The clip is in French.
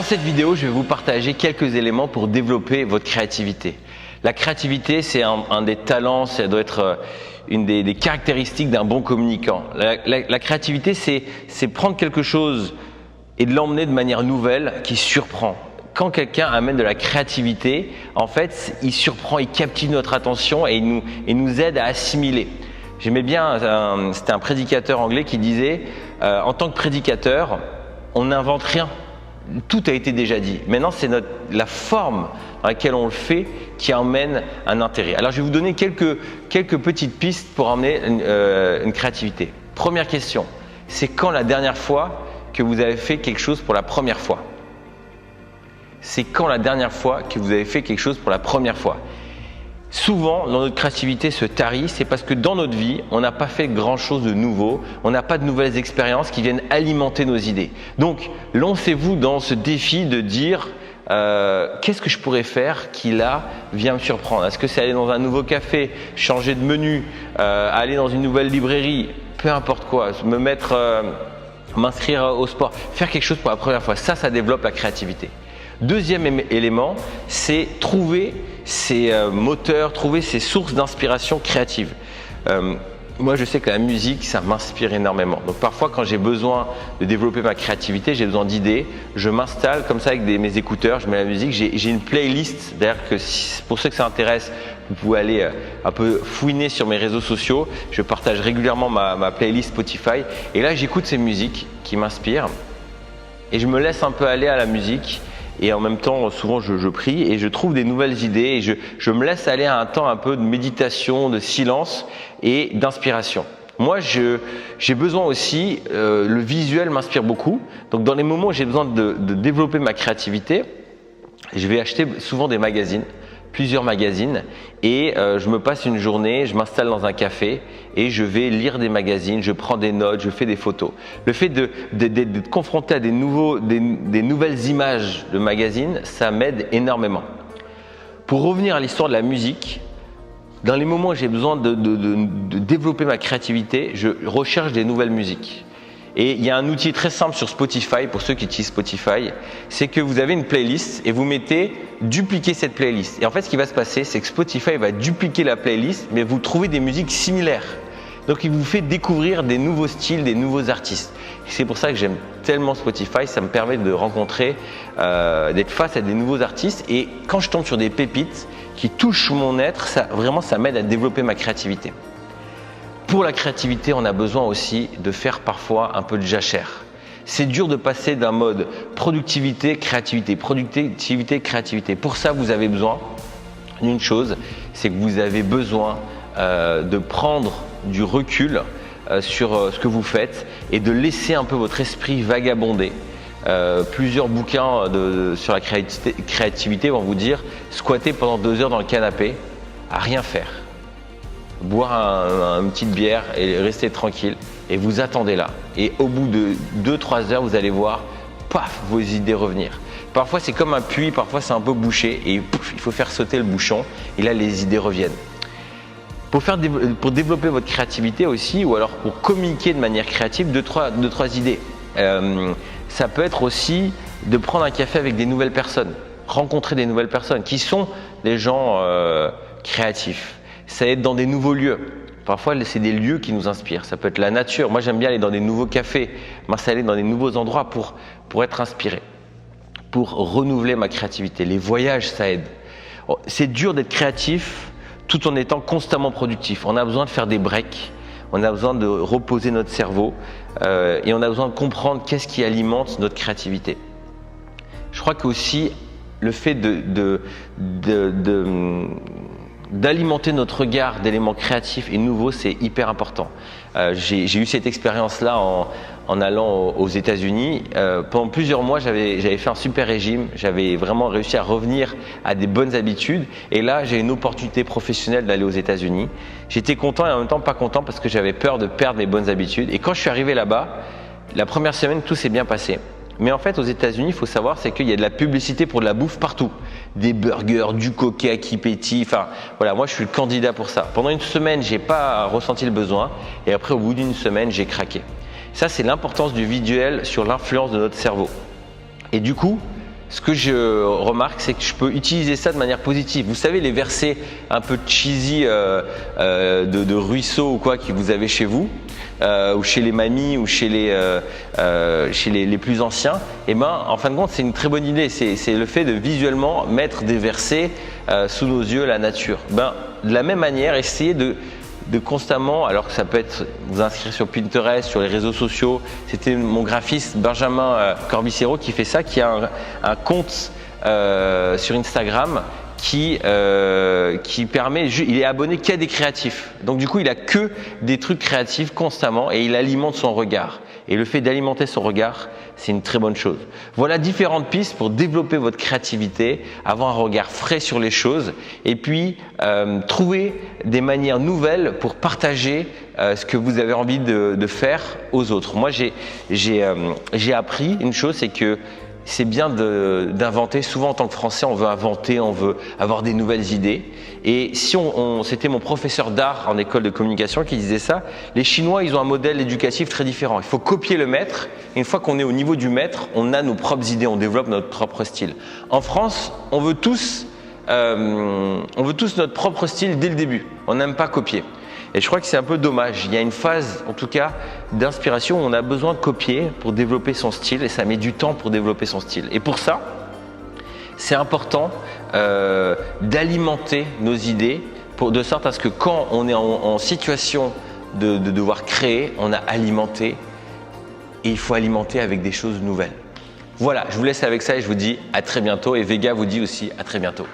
Dans cette vidéo, je vais vous partager quelques éléments pour développer votre créativité. La créativité, c'est un des talents, ça doit être une des caractéristiques d'un bon communicant. La créativité, c'est prendre quelque chose et de l'emmener de manière nouvelle qui surprend. Quand quelqu'un amène de la créativité, en fait, il surprend, il captive notre attention et il nous aide à assimiler. J'aimais bien, c'était un prédicateur anglais qui disait en tant que prédicateur, on n'invente rien. Tout a été déjà dit. Maintenant, c'est la forme dans laquelle on le fait qui emmène un intérêt. Alors, je vais vous donner quelques petites pistes pour emmener une créativité. Première question, c'est quand la dernière fois que vous avez fait quelque chose pour la première fois? C'est quand la dernière fois que vous avez fait quelque chose pour la première fois? Souvent, dans notre créativité se tarit, c'est parce que dans notre vie, on n'a pas fait grand-chose de nouveau, on n'a pas de nouvelles expériences qui viennent alimenter nos idées. Donc, lancez-vous dans ce défi de dire qu'est-ce que je pourrais faire qui là vient me surprendre? Est-ce que c'est aller dans un nouveau café, changer de menu, aller dans une nouvelle librairie, peu importe quoi, m'inscrire au sport, faire quelque chose pour la première fois? Ça développe la créativité. Deuxième élément, c'est trouver ses moteurs, trouver ses sources d'inspiration créative. Moi, je sais que la musique, ça m'inspire énormément. Donc parfois, quand j'ai besoin de développer ma créativité, j'ai besoin d'idées, je m'installe comme ça avec mes écouteurs, je mets la musique, j'ai une playlist. D'ailleurs, pour ceux que ça intéresse, vous pouvez aller un peu fouiner sur mes réseaux sociaux. Je partage régulièrement ma playlist Spotify. Et là, j'écoute ces musiques qui m'inspirent et je me laisse un peu aller à la musique. Et en même temps, souvent, je prie et je trouve des nouvelles idées et je me laisse aller à un temps un peu de méditation, de silence et d'inspiration. Moi, j'ai besoin aussi, le visuel m'inspire beaucoup. Donc, dans les moments où j'ai besoin de développer ma créativité, je vais acheter souvent des magazines, plusieurs magazines, et je me passe une journée, je m'installe dans un café et je vais lire des magazines, je prends des notes, je fais des photos. Le fait d'être confronté à des nouvelles images de magazines, ça m'aide énormément. Pour revenir à l'histoire de la musique, dans les moments où j'ai besoin de développer ma créativité, je recherche des nouvelles musiques. Et il y a un outil très simple sur Spotify, pour ceux qui utilisent Spotify, c'est que vous avez une playlist et vous mettez dupliquer cette playlist. Et en fait, ce qui va se passer, c'est que Spotify va dupliquer la playlist, mais vous trouvez des musiques similaires. Donc, il vous fait découvrir des nouveaux styles, des nouveaux artistes. C'est pour ça que j'aime tellement Spotify, ça me permet de rencontrer, d'être face à des nouveaux artistes. Et quand je tombe sur des pépites qui touchent mon être, ça m'aide à développer ma créativité. Pour la créativité, on a besoin aussi de faire parfois un peu de jachère. C'est dur de passer d'un mode productivité, créativité, productivité, créativité. Pour ça, vous avez besoin d'une chose, c'est que vous avez besoin de prendre du recul sur ce que vous faites et de laisser un peu votre esprit vagabonder. Plusieurs bouquins sur la créativité vont vous dire squatter pendant 2 heures dans le canapé, à rien faire. Boire une petite bière et rester tranquille et vous attendez là. Et au bout de 2-3 heures, vous allez voir, paf, vos idées revenir. Parfois, c'est comme un puits, parfois c'est un peu bouché et pouf, il faut faire sauter le bouchon et là, les idées reviennent. Pour développer votre créativité aussi, ou alors pour communiquer de manière créative, deux, trois idées. Ça peut être aussi de prendre un café avec des nouvelles personnes, rencontrer des nouvelles personnes qui sont des gens créatifs. Ça aide dans des nouveaux lieux. Parfois, c'est des lieux qui nous inspirent. Ça peut être la nature. Moi, j'aime bien aller dans des nouveaux cafés, m'installer dans des nouveaux endroits pour être inspiré, pour renouveler ma créativité. Les voyages, ça aide. C'est dur d'être créatif tout en étant constamment productif. On a besoin de faire des breaks. On a besoin de reposer notre cerveau et on a besoin de comprendre qu'est-ce qui alimente notre créativité. Je crois qu'aussi, le fait d'alimenter notre regard d'éléments créatifs et nouveaux, c'est hyper important. J'ai eu cette expérience-là en allant aux États-Unis. Pendant plusieurs mois, j'avais fait un super régime. J'avais vraiment réussi à revenir à des bonnes habitudes. Et là, j'ai une opportunité professionnelle d'aller aux États-Unis. J'étais content et en même temps pas content parce que j'avais peur de perdre mes bonnes habitudes. Et quand je suis arrivé là-bas, la première semaine, tout s'est bien passé. Mais en fait, aux États-Unis, il faut savoir, c'est qu'il y a de la publicité pour de la bouffe partout. Des burgers, du coca qui pétille. Enfin, voilà, moi, je suis le candidat pour ça. Pendant une semaine, j'ai pas ressenti le besoin. Et après, au bout d'une semaine, j'ai craqué. Ça, c'est l'importance du visuel sur l'influence de notre cerveau. Et du coup, ce que je remarque, c'est que je peux utiliser ça de manière positive. Vous savez, les versets un peu cheesy de ruisseau ou quoi que vous avez chez vous, ou chez les mamies, ou chez les plus anciens, et ben, en fin de compte, c'est une très bonne idée. C'est le fait de visuellement mettre des versets sous nos yeux, la nature. Ben, de la même manière, essayez de constamment, alors que ça peut être vous inscrire sur Pinterest, sur les réseaux sociaux. C'était mon graphiste Benjamin Corbicero qui fait ça, qui a un compte sur Instagram qui permet, il est abonné qu'à des créatifs. Donc du coup, il a que des trucs créatifs constamment et il alimente son regard. Et le fait d'alimenter son regard, c'est une très bonne chose. Voilà différentes pistes pour développer votre créativité, avoir un regard frais sur les choses et puis trouver des manières nouvelles pour partager ce que vous avez envie de faire aux autres. Moi, j'ai appris une chose, c'est que c'est bien d'inventer. Souvent, en tant que Français, on veut inventer, on veut avoir des nouvelles idées. Et si c'était mon professeur d'art en école de communication qui disait ça, les Chinois, ils ont un modèle éducatif très différent. Il faut copier le maître. Et une fois qu'on est au niveau du maître, on a nos propres idées, on développe notre propre style. En France, on veut tous notre propre style dès le début. On n'aime pas copier. Et je crois que c'est un peu dommage. Il y a une phase, en tout cas, d'inspiration où on a besoin de copier pour développer son style et ça met du temps pour développer son style. Et pour ça, c'est important d'alimenter nos idées de sorte à ce que quand on est en situation de devoir créer, on a alimenté et il faut alimenter avec des choses nouvelles. Voilà, je vous laisse avec ça et je vous dis à très bientôt et Vega vous dit aussi à très bientôt.